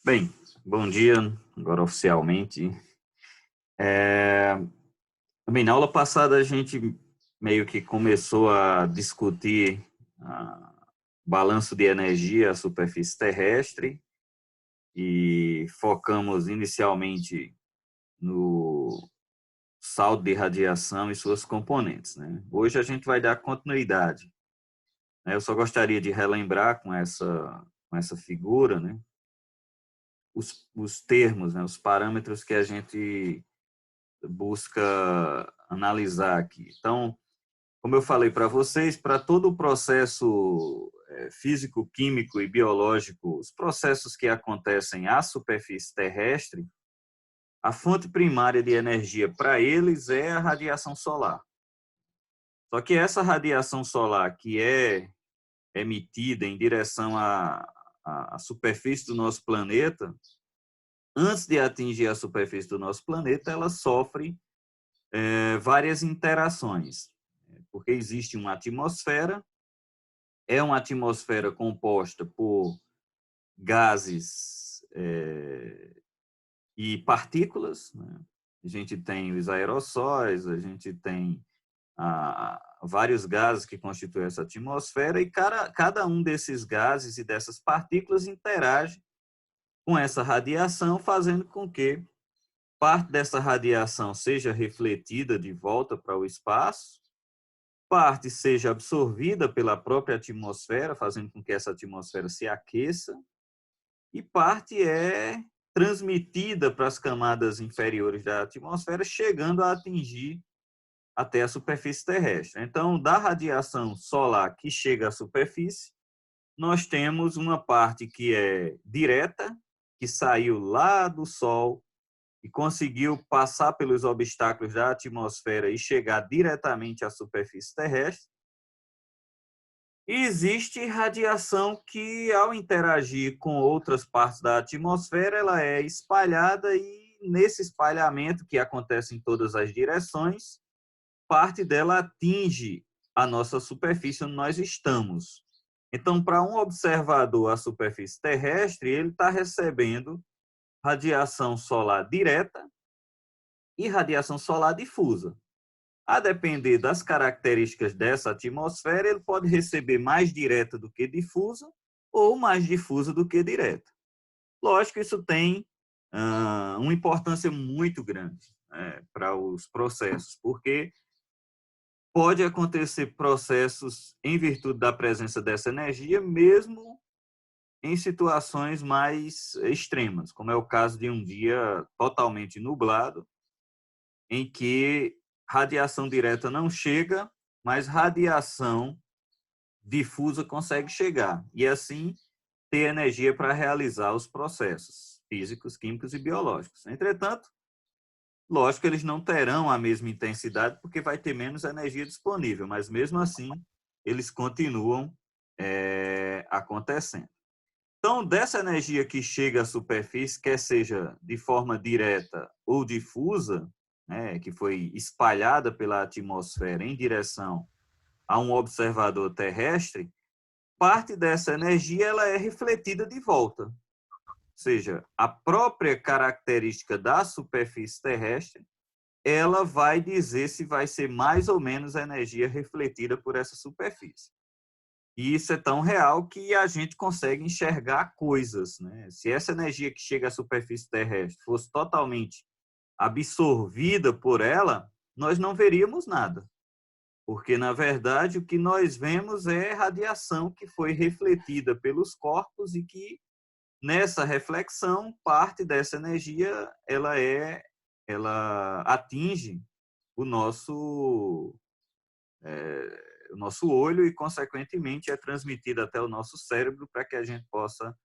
Bem, bom dia, agora oficialmente. É, Bem, na aula passada a gente meio que começou a discutir balanço de energia à superfície terrestre e focamos inicialmente no saldo de radiação e suas componentes, né? Hoje a gente vai dar continuidade, né? Eu só gostaria de relembrar com essa figura, né? Os termos, né? Os parâmetros que a gente busca analisar aqui. Então, como eu falei para vocês, para todo o processo físico, químico e biológico, os processos que acontecem à superfície terrestre, a fonte primária de energia para eles é a radiação solar. Só que essa radiação solar que é emitida em direção à superfície do nosso planeta, antes de atingir a superfície do nosso planeta, ela sofre várias interações, porque existe uma atmosfera, é uma atmosfera composta por gases e partículas, né? A gente tem os aerossóis, a gente tem vários gases que constituem essa atmosfera e cada um desses gases e dessas partículas interage com essa radiação, fazendo com que parte dessa radiação seja refletida de volta para o espaço, parte seja absorvida pela própria atmosfera, fazendo com que essa atmosfera se aqueça, e parte é transmitida para as camadas inferiores da atmosfera, chegando a atingir até a superfície terrestre. Então, da radiação solar que chega à superfície, nós temos uma parte que é direta, que saiu lá do Sol e conseguiu passar pelos obstáculos da atmosfera e chegar diretamente à superfície terrestre. E existe radiação que, ao interagir com outras partes da atmosfera, ela é espalhada e, nesse espalhamento que acontece em todas as direções, parte dela atinge a nossa superfície onde nós estamos. Então, para um observador à superfície terrestre, ele está recebendo radiação solar direta e radiação solar difusa. A depender das características dessa atmosfera, ele pode receber mais direta do que difusa ou mais difusa do que direta. Lógico que isso tem uma importância muito grande, né, para os processos, porque pode acontecer processos em virtude da presença dessa energia, mesmo em situações mais extremas, como é o caso de um dia totalmente nublado, em que radiação direta não chega, mas radiação difusa consegue chegar. E assim ter energia para realizar os processos físicos, químicos e biológicos. Entretanto, lógico que eles não terão a mesma intensidade porque vai ter menos energia disponível, mas mesmo assim eles continuam acontecendo. Então, dessa energia que chega à superfície, quer seja de forma direta ou difusa, né, que foi espalhada pela atmosfera em direção a um observador terrestre, parte dessa energia ela é refletida de volta. Ou seja, a própria característica da superfície terrestre, ela vai dizer se vai ser mais ou menos a energia refletida por essa superfície. E isso é tão real que a gente consegue enxergar coisas, né? Se essa energia que chega à superfície terrestre fosse totalmente absorvida por ela, nós não veríamos nada. Porque, na verdade, o que nós vemos é radiação que foi refletida pelos corpos e que, nessa reflexão, parte dessa energia ela atinge o nosso olho e, consequentemente, é transmitida até o nosso cérebro para que a gente possa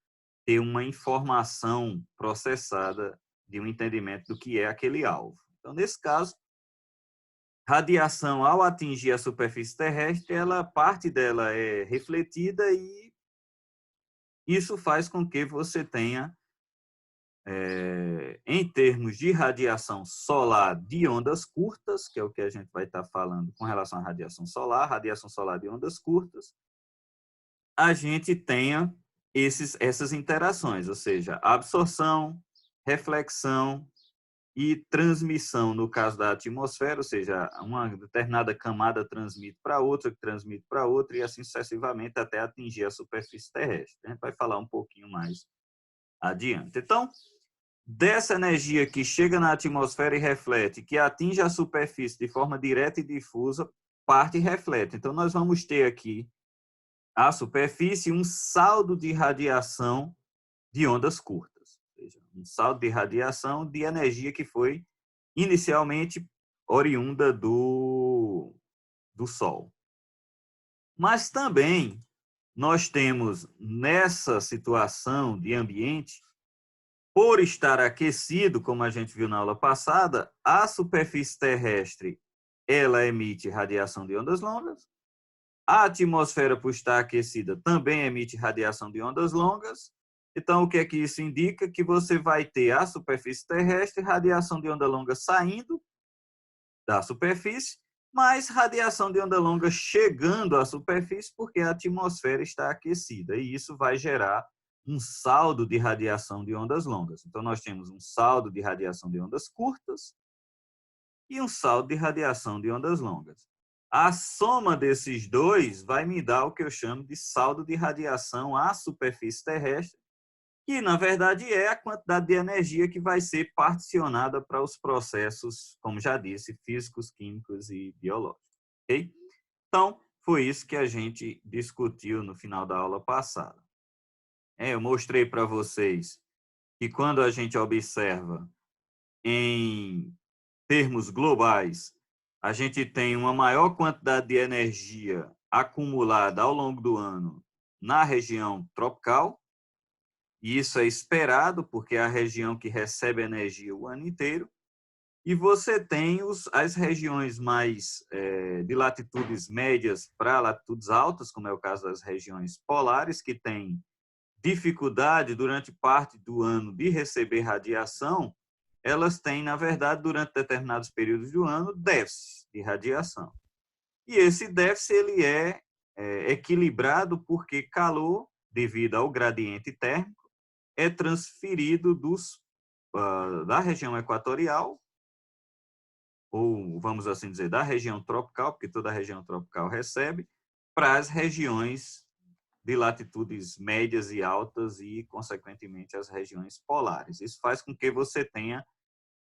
ter uma informação processada de um entendimento do que é aquele alvo. Então, nesse caso, radiação, ao atingir a superfície terrestre, parte dela é refletida e isso faz com que você tenha, em termos de radiação solar de ondas curtas, que é o que a gente vai estar falando com relação à radiação solar de ondas curtas, a gente tenha essas interações, ou seja, absorção, reflexão e transmissão, no caso da atmosfera, ou seja, uma determinada camada transmite para outra, que transmite para outra, e assim sucessivamente até atingir a superfície terrestre. A gente vai falar um pouquinho mais adiante. Então, dessa energia que chega na atmosfera e reflete, que atinge a superfície de forma direta e difusa, parte e reflete. Então, nós vamos ter aqui a superfície um saldo de radiação de ondas curtas, ou seja, um saldo de radiação de energia que foi inicialmente oriunda do Sol. Mas também nós temos nessa situação de ambiente, por estar aquecido, como a gente viu na aula passada, a superfície terrestre ela emite radiação de ondas longas, a atmosfera, por estar aquecida, também emite radiação de ondas longas. Então, o que é que isso indica? Que você vai ter a superfície terrestre, radiação de onda longa saindo da superfície, mas radiação de onda longa chegando à superfície porque a atmosfera está aquecida. E isso vai gerar um saldo de radiação de ondas longas. Então, nós temos um saldo de radiação de ondas curtas e um saldo de radiação de ondas longas. A soma desses dois vai me dar o que eu chamo de saldo de radiação à superfície terrestre, que, na verdade, é a quantidade de energia que vai ser particionada para os processos, como já disse, físicos, químicos e biológicos. Okay? Então, foi isso que a gente discutiu no final da aula passada. Eu mostrei para vocês que quando a gente observa em termos globais, a gente tem uma maior quantidade de energia acumulada ao longo do ano na região tropical, e isso é esperado porque é a região que recebe energia o ano inteiro, e você tem as regiões mais de latitudes médias para latitudes altas, como é o caso das regiões polares, que têm dificuldade durante parte do ano de receber radiação. Elas têm, na verdade, durante determinados períodos do ano, déficit de radiação. E esse déficit ele é equilibrado porque calor, devido ao gradiente térmico, é transferido da região equatorial, ou vamos assim dizer, da região tropical, porque toda a região tropical recebe, para as regiões de latitudes médias e altas e, consequentemente, as regiões polares. Isso faz com que você tenha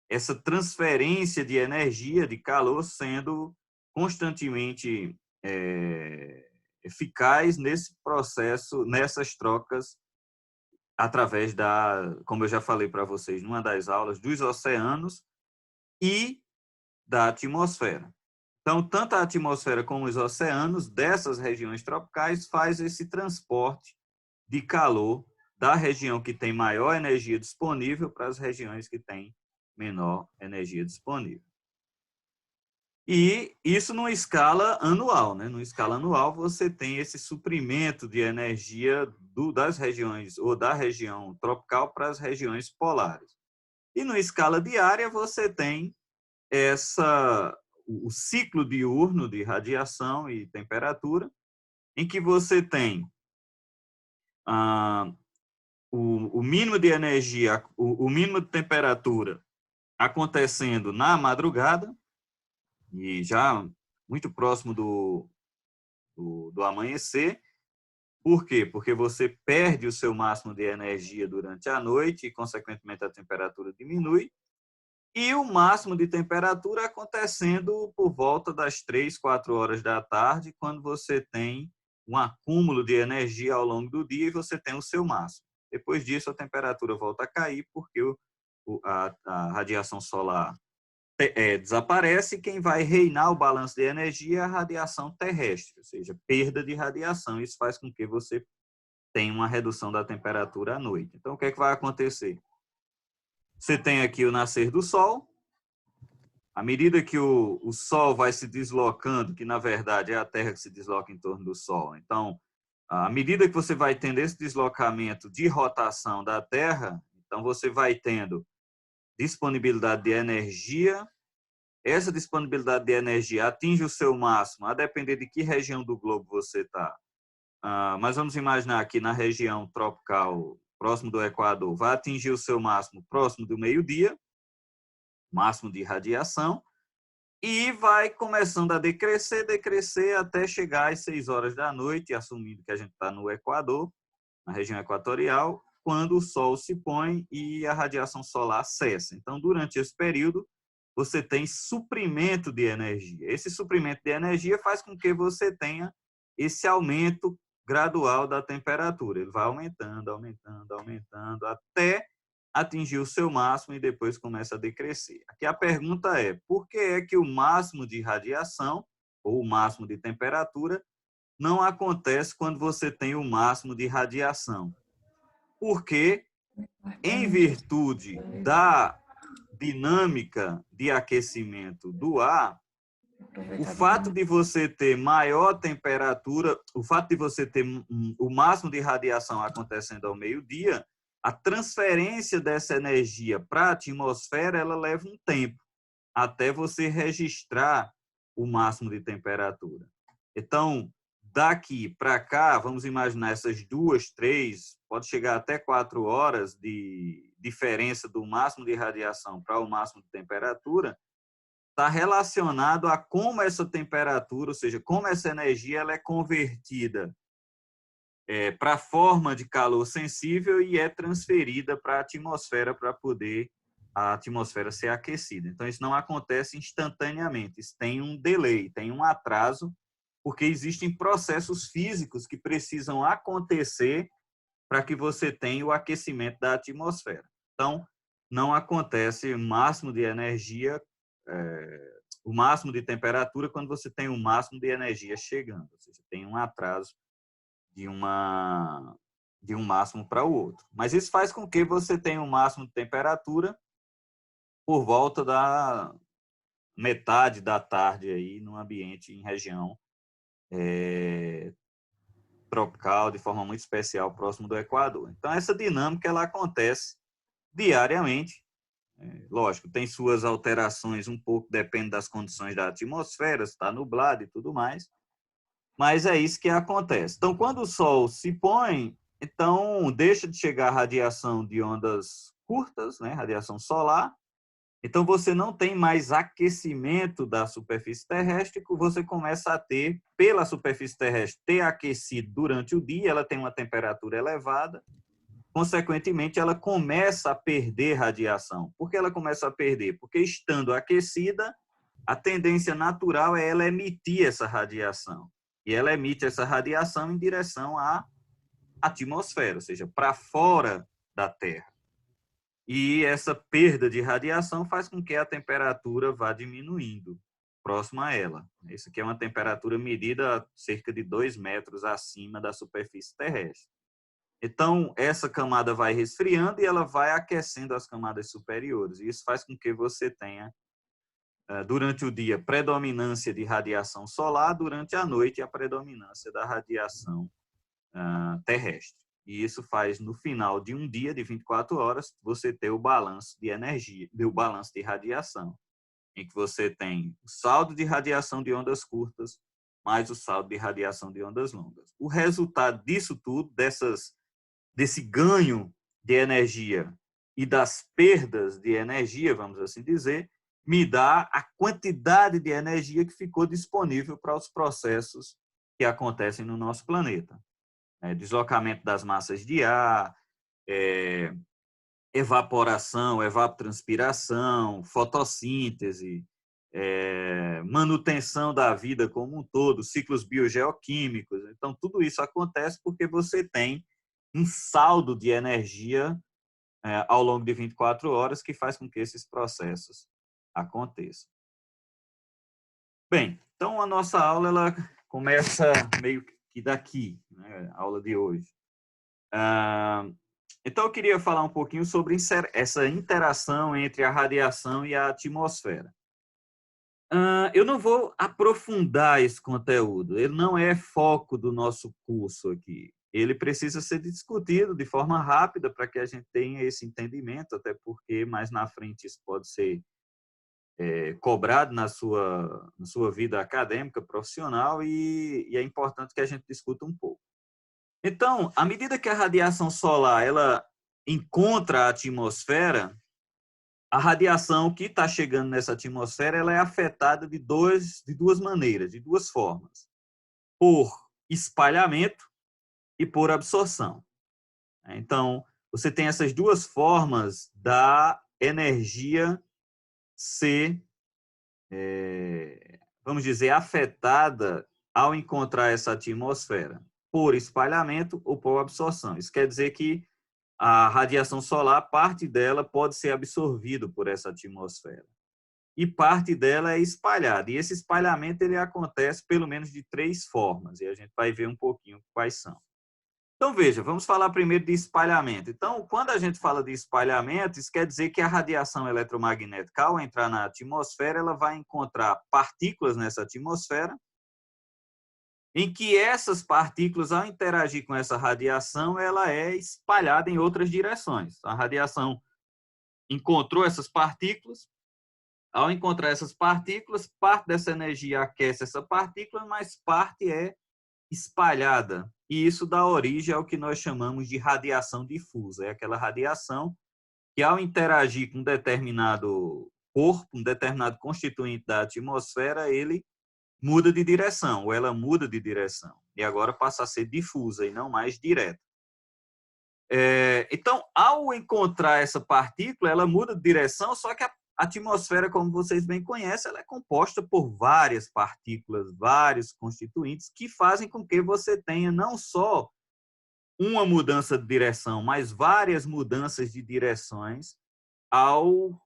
essa transferência de energia, de calor, sendo constantemente eficaz nesse processo, nessas trocas, através como eu já falei para vocês numa das aulas, dos oceanos e da atmosfera. Então, tanto a atmosfera como os oceanos dessas regiões tropicais faz esse transporte de calor da região que tem maior energia disponível para as regiões que têm menor energia disponível. E isso numa escala anual, né? Numa escala anual, você tem esse suprimento de energia das regiões ou da região tropical para as regiões polares. E numa escala diária, você tem o ciclo diurno de radiação e temperatura, em que você tem o mínimo de energia, o mínimo de temperatura acontecendo na madrugada, e já muito próximo do amanhecer. Por quê? Porque você perde o seu máximo de energia durante a noite e, consequentemente, a temperatura diminui. E o máximo de temperatura acontecendo por volta das 3, 4 horas da tarde, quando você tem um acúmulo de energia ao longo do dia e você tem o seu máximo. Depois disso, a temperatura volta a cair porque a radiação solar desaparece, e quem vai reinar o balanço de energia é a radiação terrestre, ou seja, perda de radiação. Isso faz com que você tenha uma redução da temperatura à noite. Então, o que é que vai acontecer? Você tem aqui o nascer do Sol. À medida que o Sol vai se deslocando, que na verdade é a Terra que se desloca em torno do Sol. Então, à medida que você vai tendo esse deslocamento de rotação da Terra, então você vai tendo disponibilidade de energia. Essa disponibilidade de energia atinge o seu máximo, a depender de que região do globo você está, mas vamos imaginar que na região tropical, próximo do Equador, vai atingir o seu máximo próximo do meio-dia, máximo de radiação, e vai começando a decrescer até chegar às 6 horas da noite, assumindo que a gente está no Equador, na região equatorial, quando o sol se põe e a radiação solar cessa. Então, durante esse período, você tem suprimento de energia. Esse suprimento de energia faz com que você tenha esse aumento gradual da temperatura. Ele vai aumentando, até atingir o seu máximo e depois começa a decrescer. Aqui a pergunta é, por que é que o máximo de radiação ou o máximo de temperatura não acontece quando você tem o máximo de radiação? Porque, em virtude da dinâmica de aquecimento do ar, o fato de você ter maior temperatura, o fato de você ter o máximo de radiação acontecendo ao meio-dia, a transferência dessa energia para a atmosfera, ela leva um tempo até você registrar o máximo de temperatura. Então, daqui para cá, vamos imaginar essas 2, 3, pode chegar até 4 horas de diferença do máximo de radiação para o máximo de temperatura, está relacionado a como essa temperatura, ou seja, como essa energia ela é convertida para a forma de calor sensível e é transferida para a atmosfera para poder a atmosfera ser aquecida. Então, isso não acontece instantaneamente, isso tem um delay, tem um atraso, porque existem processos físicos que precisam acontecer para que você tenha o aquecimento da atmosfera. Então, não acontece o máximo de energia, o máximo de temperatura quando você tem o máximo de energia chegando, ou seja, tem um atraso de um máximo para o outro. Mas isso faz com que você tenha um máximo de temperatura por volta da metade da tarde aí no ambiente em região tropical, de forma muito especial, próximo do Equador. Então, essa dinâmica ela acontece diariamente. Lógico, tem suas alterações um pouco, depende das condições da atmosfera, se está nublado e tudo mais, mas é isso que acontece. Então, quando o Sol se põe, então deixa de chegar a radiação de ondas curtas, né, radiação solar, então você não tem mais aquecimento da superfície terrestre, você começa a ter, pela superfície terrestre ter aquecido durante o dia, ela tem uma temperatura elevada, consequentemente ela começa a perder radiação. Por que ela começa a perder? Porque estando aquecida, a tendência natural é ela emitir essa radiação. E ela emite essa radiação em direção à atmosfera, ou seja, para fora da Terra. E essa perda de radiação faz com que a temperatura vá diminuindo próximo a ela. Isso aqui é uma temperatura medida a cerca de 2 metros acima da superfície terrestre. Então, essa camada vai resfriando e ela vai aquecendo as camadas superiores. E isso faz com que você tenha, durante o dia, predominância de radiação solar, durante a noite, a predominância da radiação terrestre. E isso faz, no final de um dia de 24 horas, você ter o balanço de energia, o balanço de radiação, em que você tem o saldo de radiação de ondas curtas mais o saldo de radiação de ondas longas. O resultado disso tudo, desse ganho de energia e das perdas de energia, vamos assim dizer, me dá a quantidade de energia que ficou disponível para os processos que acontecem no nosso planeta. Deslocamento das massas de ar, evaporação, evapotranspiração, fotossíntese, manutenção da vida como um todo, ciclos biogeoquímicos. Então, tudo isso acontece porque você tem um saldo de energia ao longo de 24 horas que faz com que esses processos aconteçam. Bem, então a nossa aula ela começa meio que daqui, né, a aula de hoje. Então eu queria falar um pouquinho sobre essa interação entre a radiação e a atmosfera. Eu não vou aprofundar esse conteúdo, ele não é foco do nosso curso aqui. Ele precisa ser discutido de forma rápida para que a gente tenha esse entendimento, até porque mais na frente isso pode ser cobrado na sua vida acadêmica, profissional, e é importante que a gente discuta um pouco. Então, à medida que a radiação solar ela encontra a atmosfera, a radiação que está chegando nessa atmosfera ela é afetada de duas maneiras, de duas formas. Por espalhamento e por absorção. Então, você tem essas duas formas da energia ser, vamos dizer, afetada ao encontrar essa atmosfera, por espalhamento ou por absorção. Isso quer dizer que a radiação solar, parte dela pode ser absorvida por essa atmosfera e parte dela é espalhada. E esse espalhamento ele acontece pelo menos de 3 formas, e a gente vai ver um pouquinho quais são. Então, veja, vamos falar primeiro de espalhamento. Então, quando a gente fala de espalhamento, isso quer dizer que a radiação eletromagnética, ao entrar na atmosfera, ela vai encontrar partículas nessa atmosfera, em que essas partículas, ao interagir com essa radiação, ela é espalhada em outras direções. A radiação encontrou essas partículas, ao encontrar essas partículas, parte dessa energia aquece essa partícula, mas parte é espalhada. E isso dá origem ao que nós chamamos de radiação difusa. É aquela radiação que, ao interagir com um determinado corpo, um determinado constituinte da atmosfera, ele muda de direção, ou ela muda de direção. E agora passa a ser difusa e não mais direta. Então, ao encontrar essa partícula, ela muda de direção, só que a atmosfera, como vocês bem conhecem, ela é composta por várias partículas, vários constituintes que fazem com que você tenha não só uma mudança de direção, mas várias mudanças de direções ao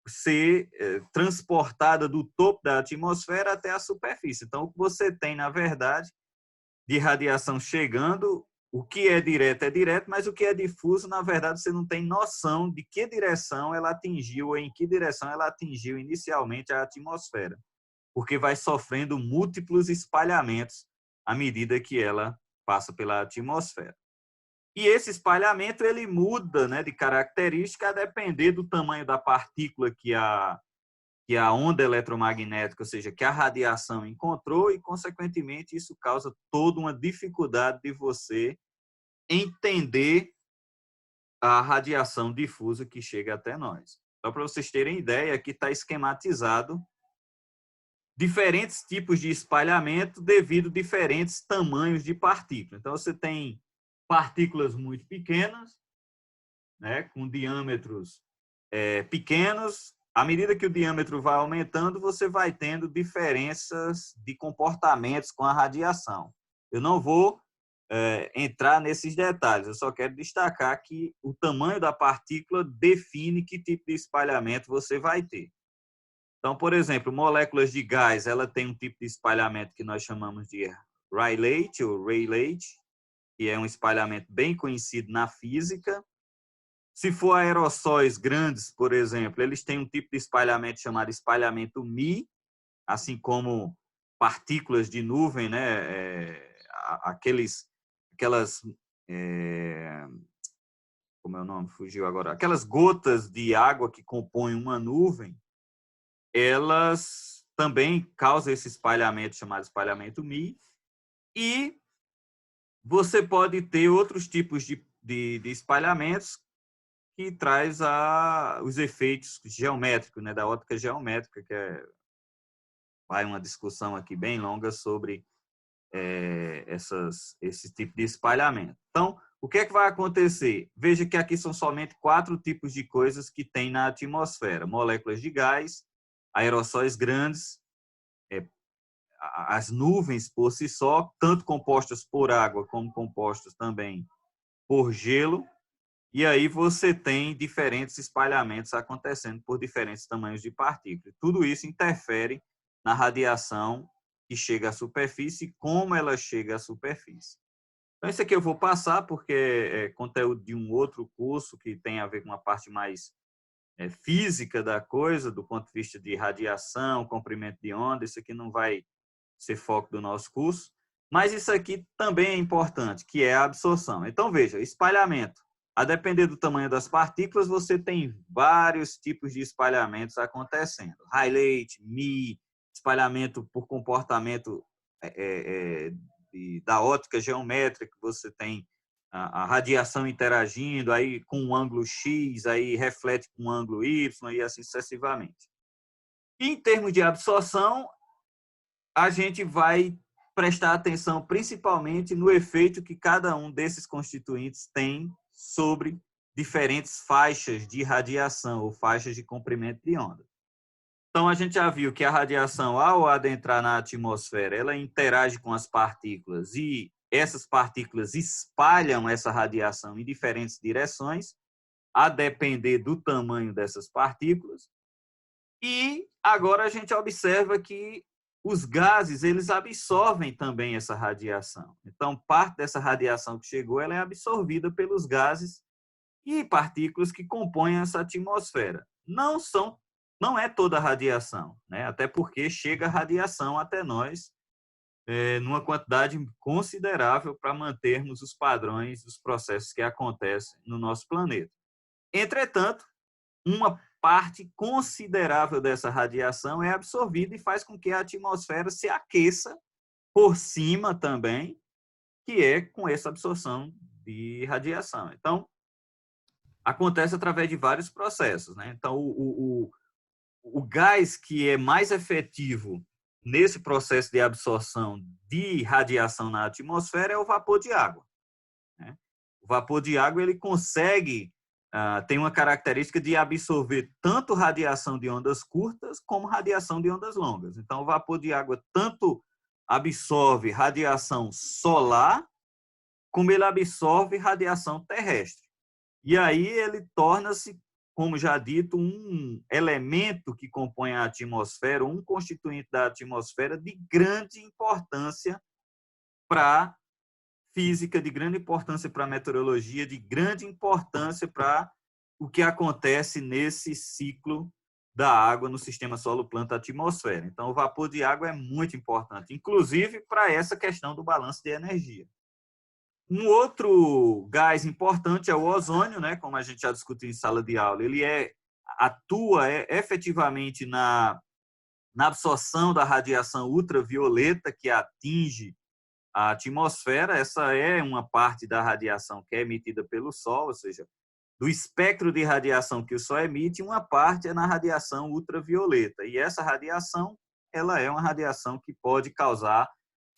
ser transportada do topo da atmosfera até a superfície. Então, o que você tem, na verdade, de radiação chegando, o que é direto, mas o que é difuso, na verdade, você não tem noção de que direção ela atingiu ou em que direção ela atingiu inicialmente a atmosfera, porque vai sofrendo múltiplos espalhamentos à medida que ela passa pela atmosfera. E esse espalhamento ele muda, né, de característica a depender do tamanho da partícula que a onda eletromagnética, ou seja, que a radiação encontrou, e, consequentemente, isso causa toda uma dificuldade de você entender a radiação difusa que chega até nós. Só para vocês terem ideia, aqui está esquematizado diferentes tipos de espalhamento devido a diferentes tamanhos de partículas. Então, você tem partículas muito pequenas, né, com diâmetros pequenos. À medida que o diâmetro vai aumentando, você vai tendo diferenças de comportamentos com a radiação. Eu não vou entrar nesses detalhes, eu só quero destacar que o tamanho da partícula define que tipo de espalhamento você vai ter. Então, por exemplo, moléculas de gás, ela tem um tipo de espalhamento que nós chamamos de Rayleigh, ou Rayleigh, que é um espalhamento bem conhecido na física. Se for aerossóis grandes, por exemplo, eles têm um tipo de espalhamento chamado espalhamento Mi, assim como partículas de nuvem, né? Aquelas, como é o nome? Fugiu agora. Aquelas gotas de água que compõem uma nuvem, elas também causam esse espalhamento chamado espalhamento Mi. E você pode ter outros tipos de espalhamentos que traz os efeitos geométricos, né, da óptica geométrica, que vai uma discussão aqui bem longa sobre esse tipo de espalhamento. Então, o que é que vai acontecer? Veja que aqui são somente 4 tipos de coisas que tem na atmosfera: moléculas de gás, aerossóis grandes, as nuvens por si só, tanto compostas por água como compostas também por gelo. E aí você tem diferentes espalhamentos acontecendo por diferentes tamanhos de partículas. Tudo isso interfere na radiação que chega à superfície e como ela chega à superfície. Então, isso aqui eu vou passar porque é conteúdo de um outro curso que tem a ver com uma parte mais física da coisa, do ponto de vista de radiação, comprimento de onda. Isso aqui não vai ser foco do nosso curso. Mas isso aqui também é importante, que é a absorção. Então, veja, espalhamento. A depender do tamanho das partículas, você tem vários tipos de espalhamentos acontecendo. Rayleigh, Mi, espalhamento por comportamento da ótica geométrica, você tem a radiação interagindo, aí com um ângulo X, aí reflete com um ângulo Y, e assim sucessivamente. E, em termos de absorção, a gente vai prestar atenção principalmente no efeito que cada um desses constituintes tem sobre diferentes faixas de radiação ou faixas de comprimento de onda. Então, a gente já viu que a radiação, ao adentrar na atmosfera, ela interage com as partículas e essas partículas espalham essa radiação em diferentes direções, a depender do tamanho dessas partículas. E agora a gente observa que os gases, eles absorvem também essa radiação. Então, parte dessa radiação que chegou, ela é absorvida pelos gases e partículas que compõem essa atmosfera. Não é toda a radiação, né? Até porque chega radiação até nós numa quantidade considerável para mantermos os padrões dos processos que acontecem no nosso planeta. Entretanto, uma parte considerável dessa radiação é absorvida e faz com que a atmosfera se aqueça por cima também, que é com essa absorção de radiação. Então, acontece através de vários processos, né? Então, o gás que é mais efetivo nesse processo de absorção de radiação na atmosfera é o vapor de água, né? O vapor de água ele consegue, tem uma característica de absorver tanto radiação de ondas curtas como radiação de ondas longas. Então, o vapor de água tanto absorve radiação solar, como ele absorve radiação terrestre. E aí ele torna-se, como já dito, um elemento que compõe a atmosfera, um constituinte da atmosfera de grande importância para a física, de grande importância para a meteorologia, de grande importância para o que acontece nesse ciclo da água no sistema solo-planta-atmosfera. Então, o vapor de água é muito importante, inclusive para essa questão do balanço de energia. Um outro gás importante é o ozônio, né? Como a gente já discutiu em sala de aula. Ele atua efetivamente na absorção da radiação ultravioleta que atinge a atmosfera. Essa é uma parte da radiação que é emitida pelo Sol, ou seja, do espectro de radiação que o Sol emite, uma parte é na radiação ultravioleta. E essa radiação, ela é uma radiação que pode causar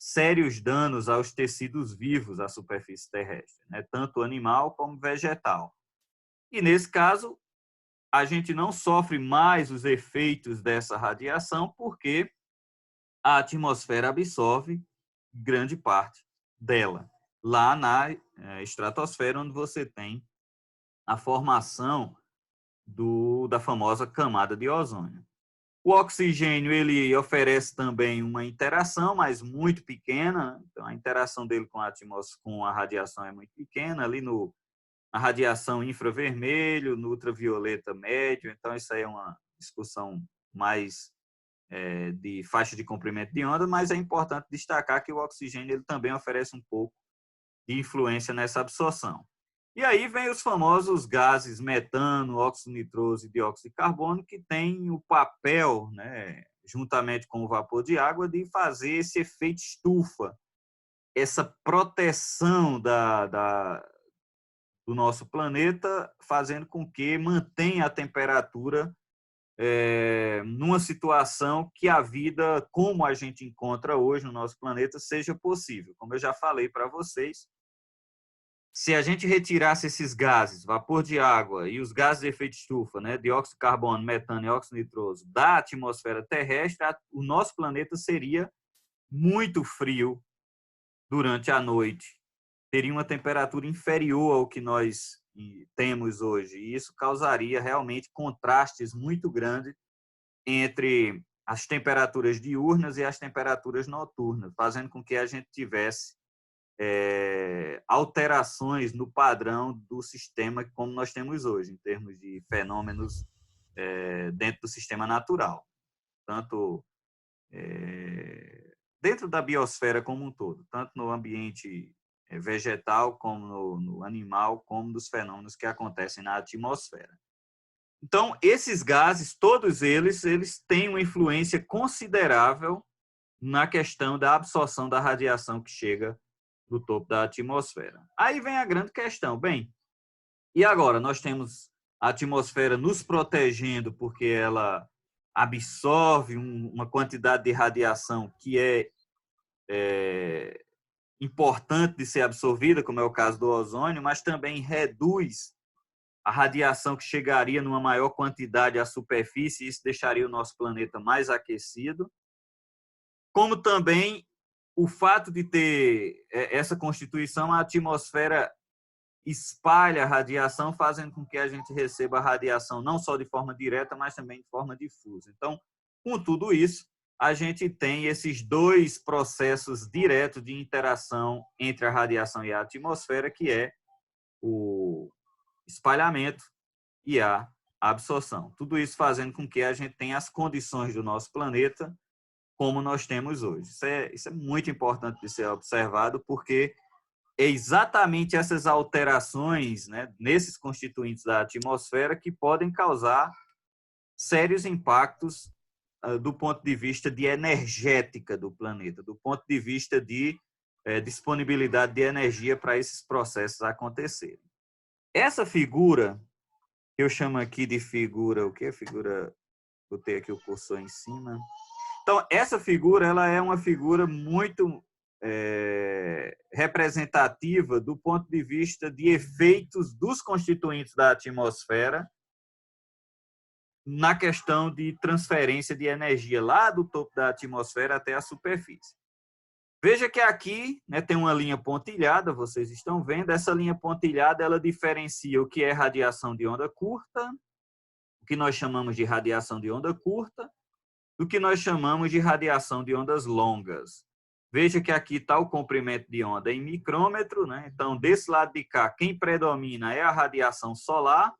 sérios danos aos tecidos vivos à superfície terrestre, né? Tanto animal como vegetal. E, nesse caso, a gente não sofre mais os efeitos dessa radiação porque a atmosfera absorve grande parte dela. Lá na estratosfera, onde você tem a formação da famosa camada de ozônio. O oxigênio ele oferece também uma interação, mas muito pequena. Então, a interação dele com a atmosfera, com a radiação é muito pequena. Ali na radiação infravermelho, no ultravioleta médio. Então, isso aí é uma discussão mais de faixa de comprimento de onda, mas é importante destacar que o oxigênio ele também oferece um pouco de influência nessa absorção. E aí vem os famosos gases metano, óxido nitroso e dióxido de carbono, que têm o papel, né, juntamente com o vapor de água, de fazer esse efeito estufa, essa proteção do nosso planeta, fazendo com que mantenha a temperatura numa situação que a vida, como a gente encontra hoje no nosso planeta, seja possível. Como eu já falei para vocês, se a gente retirasse esses gases, vapor de água e os gases de efeito estufa, né, dióxido de carbono, metano e óxido nitroso, da atmosfera terrestre, o nosso planeta seria muito frio durante a noite. Teria uma temperatura inferior ao que nós temos hoje. E isso causaria realmente contrastes muito grandes entre as temperaturas diurnas e as temperaturas noturnas, fazendo com que a gente tivesse alterações no padrão do sistema como nós temos hoje, em termos de fenômenos dentro do sistema natural, tanto dentro da biosfera como um todo, tanto no ambiente vegetal como no animal, como dos fenômenos que acontecem na atmosfera. Então, esses gases, todos eles têm uma influência considerável na questão da absorção da radiação que chega do topo da atmosfera. Aí vem a grande questão. Bem, e agora? Nós temos a atmosfera nos protegendo porque ela absorve uma quantidade de radiação que é importante de ser absorvida, como é o caso do ozônio, mas também reduz a radiação que chegaria numa maior quantidade à superfície, e isso deixaria o nosso planeta mais aquecido. Como também o fato de ter essa constituição, a atmosfera espalha a radiação, fazendo com que a gente receba a radiação não só de forma direta, mas também de forma difusa. Então, com tudo isso, a gente tem esses dois processos diretos de interação entre a radiação e a atmosfera, que é o espalhamento e a absorção. Tudo isso fazendo com que a gente tenha as condições do nosso planeta como nós temos hoje. Isso é muito importante de ser observado, porque é exatamente essas alterações, né, nesses constituintes da atmosfera que podem causar sérios impactos do ponto de vista de energética do planeta, do ponto de vista de disponibilidade de energia para esses processos acontecerem. Essa figura, eu chamo aqui de figura, o que? Figura, botei aqui o cursor em cima. Então, essa figura, ela é uma figura muito representativa do ponto de vista de efeitos dos constituintes da atmosfera na questão de transferência de energia lá do topo da atmosfera até a superfície. Veja que aqui, né, tem uma linha pontilhada, vocês estão vendo, essa linha pontilhada ela diferencia o que é radiação de onda curta, o que nós chamamos de radiação de onda curta, do que nós chamamos de radiação de ondas longas. Veja que aqui está o comprimento de onda em micrômetro, né? Então, desse lado de cá, quem predomina é a radiação solar,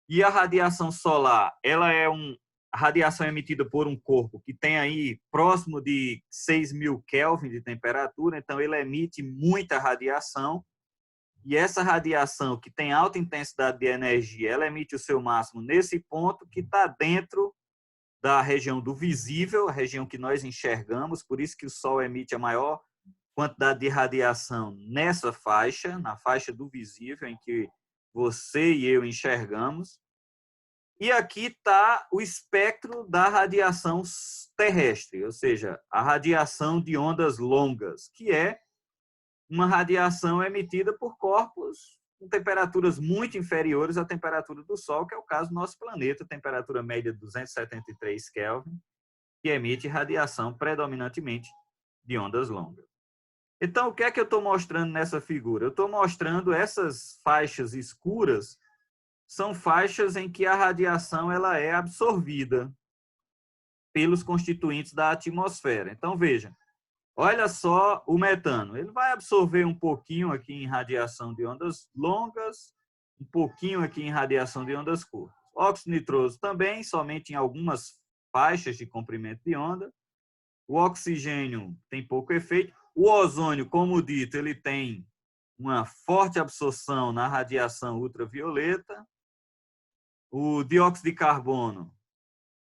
e a radiação solar, ela é a radiação emitida por um corpo que tem aí próximo de 6.000 Kelvin de temperatura, então ele emite muita radiação, e essa radiação que tem alta intensidade de energia, ela emite o seu máximo nesse ponto que está dentro da região do visível, a região que nós enxergamos, por isso que o Sol emite a maior quantidade de radiação nessa faixa, na faixa do visível, em que você e eu enxergamos. E aqui está o espectro da radiação terrestre, ou seja, a radiação de ondas longas, que é uma radiação emitida por corpos com temperaturas muito inferiores à temperatura do Sol, que é o caso do nosso planeta, temperatura média de 273 Kelvin, que emite radiação predominantemente de ondas longas. Então, o que é que eu estou mostrando nessa figura? Eu estou mostrando essas faixas escuras, são faixas em que a radiação ela é absorvida pelos constituintes da atmosfera. Então, veja, olha só o metano. Ele vai absorver um pouquinho aqui em radiação de ondas longas, um pouquinho aqui em radiação de ondas curtas. Óxido nitroso também, somente em algumas faixas de comprimento de onda. O oxigênio tem pouco efeito. O ozônio, como dito, ele tem uma forte absorção na radiação ultravioleta. O dióxido de carbono,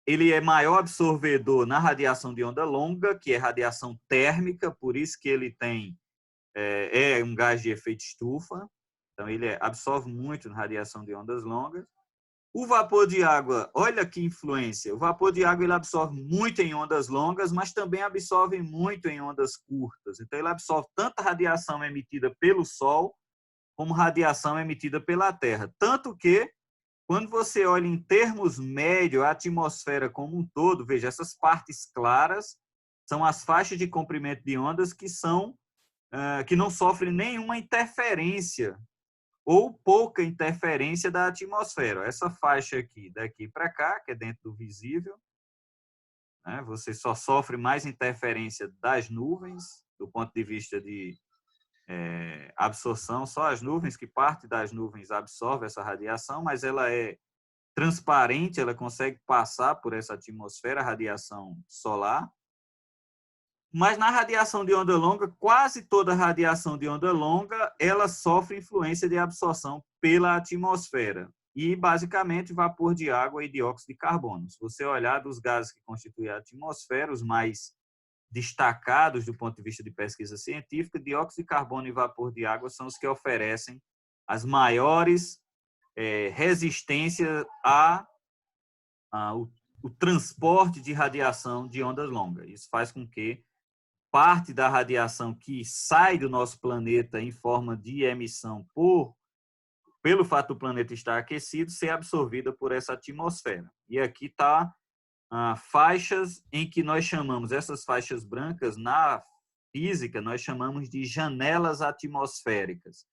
ele é maior absorvedor na radiação de onda longa, que é radiação térmica, por isso que ele é um gás de efeito estufa. Então, ele absorve muito na radiação de ondas longas. O vapor de água, olha que influência. O vapor de água ele absorve muito em ondas longas, mas também absorve muito em ondas curtas. Então, ele absorve tanta radiação emitida pelo Sol, como radiação emitida pela Terra. Tanto que, quando você olha em termos médios, a atmosfera como um todo, veja, essas partes claras são as faixas de comprimento de ondas que não sofrem nenhuma interferência ou pouca interferência da atmosfera. Essa faixa aqui, daqui para cá, que é dentro do visível, né, você só sofre mais interferência das nuvens, do ponto de vista de absorção, só as nuvens, que parte das nuvens absorve essa radiação, mas ela é transparente, ela consegue passar por essa atmosfera, a radiação solar. Mas na radiação de onda longa, quase toda radiação de onda longa, ela sofre influência de absorção pela atmosfera. E, basicamente, vapor de água e dióxido de carbono. Se você olhar dos gases que constituem a atmosfera, os mais destacados do ponto de vista de pesquisa científica, dióxido de carbono e vapor de água são os que oferecem as maiores resistências o transporte de radiação de ondas longas. Isso faz com que parte da radiação que sai do nosso planeta em forma de emissão pelo fato do planeta estar aquecido, ser absorvida por essa atmosfera. E aqui está faixas em que nós chamamos, essas faixas brancas, na física, nós chamamos de janelas atmosféricas,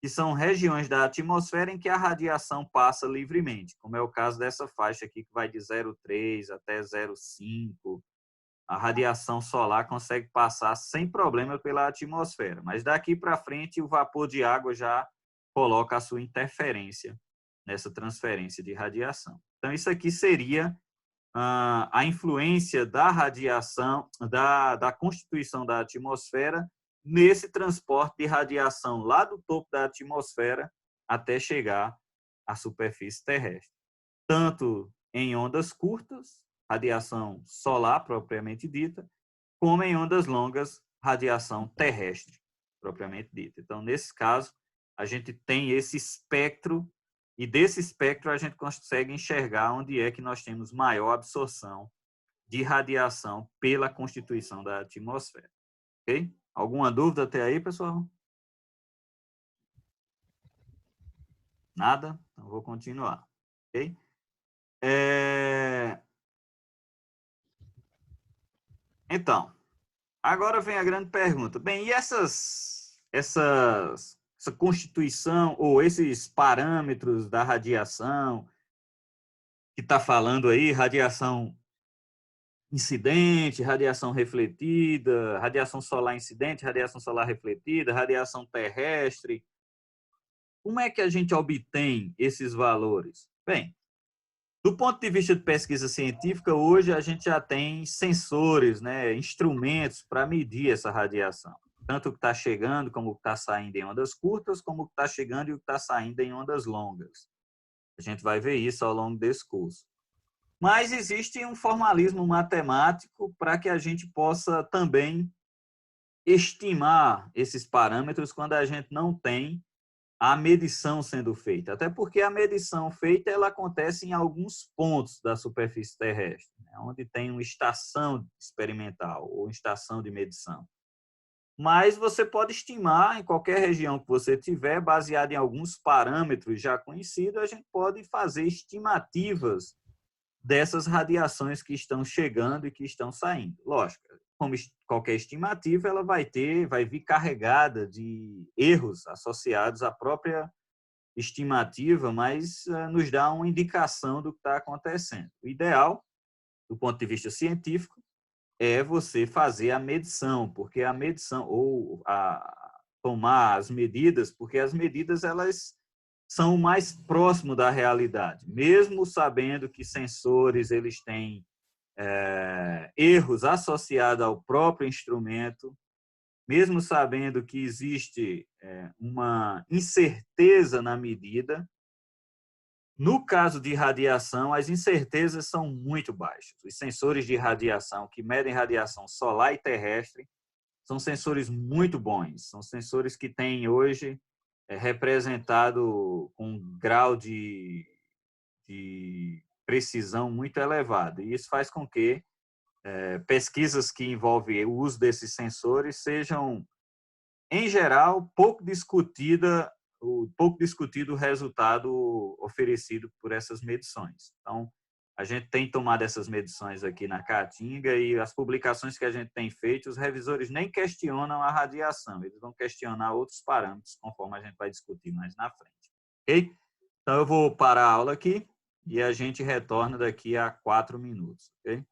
que são regiões da atmosfera em que a radiação passa livremente, como é o caso dessa faixa aqui, que vai de 0,3 até 0,5. A radiação solar consegue passar sem problema pela atmosfera, mas daqui para frente o vapor de água já coloca a sua interferência nessa transferência de radiação. Então, isso aqui seria a influência da radiação, da constituição da atmosfera nesse transporte de radiação lá do topo da atmosfera até chegar à superfície terrestre. Tanto em ondas curtas, radiação solar propriamente dita, como em ondas longas, radiação terrestre propriamente dita. Então, nesse caso, a gente tem esse espectro e desse espectro a gente consegue enxergar onde é que nós temos maior absorção de radiação pela constituição da atmosfera. Ok? Alguma dúvida até aí, pessoal? Nada? Então, vou continuar. Ok? Então, agora vem a grande pergunta. Bem, e essa constituição ou esses parâmetros da radiação que está falando aí, radiação incidente, radiação refletida, radiação solar incidente, radiação solar refletida, radiação terrestre. Como é que a gente obtém esses valores? Bem, do ponto de vista de pesquisa científica, hoje a gente já tem sensores, né, instrumentos para medir essa radiação. Tanto o que está chegando, como o que está saindo em ondas curtas, como o que está chegando e o que está saindo em ondas longas. A gente vai ver isso ao longo desse curso. Mas existe um formalismo matemático para que a gente possa também estimar esses parâmetros quando a gente não tem a medição sendo feita. Até porque a medição feita ela acontece em alguns pontos da superfície terrestre, né, onde tem uma estação experimental ou estação de medição. Mas você pode estimar em qualquer região que você tiver, baseado em alguns parâmetros já conhecidos, a gente pode fazer estimativas dessas radiações que estão chegando e que estão saindo. Lógico, como qualquer estimativa, ela vai vir carregada de erros associados à própria estimativa, mas nos dá uma indicação do que está acontecendo. O ideal, do ponto de vista científico, é você fazer a medição, porque a medição, ou tomar as medidas, porque as medidas elas são mais próximo da realidade, mesmo sabendo que sensores eles têm erros associados ao próprio instrumento, mesmo sabendo que existe uma incerteza na medida. No caso de radiação, as incertezas são muito baixas. Os sensores de radiação que medem radiação solar e terrestre são sensores muito bons, são sensores que têm hoje representado com um grau de precisão muito elevado. E isso faz com que pesquisas que envolvem o uso desses sensores sejam, em geral, pouco discutido o resultado oferecido por essas medições. Então, a gente tem tomado essas medições aqui na Caatinga e as publicações que a gente tem feito, os revisores nem questionam a radiação, eles vão questionar outros parâmetros, conforme a gente vai discutir mais na frente. Ok? Então, eu vou parar a aula aqui e a gente retorna daqui a 4 minutos. Ok?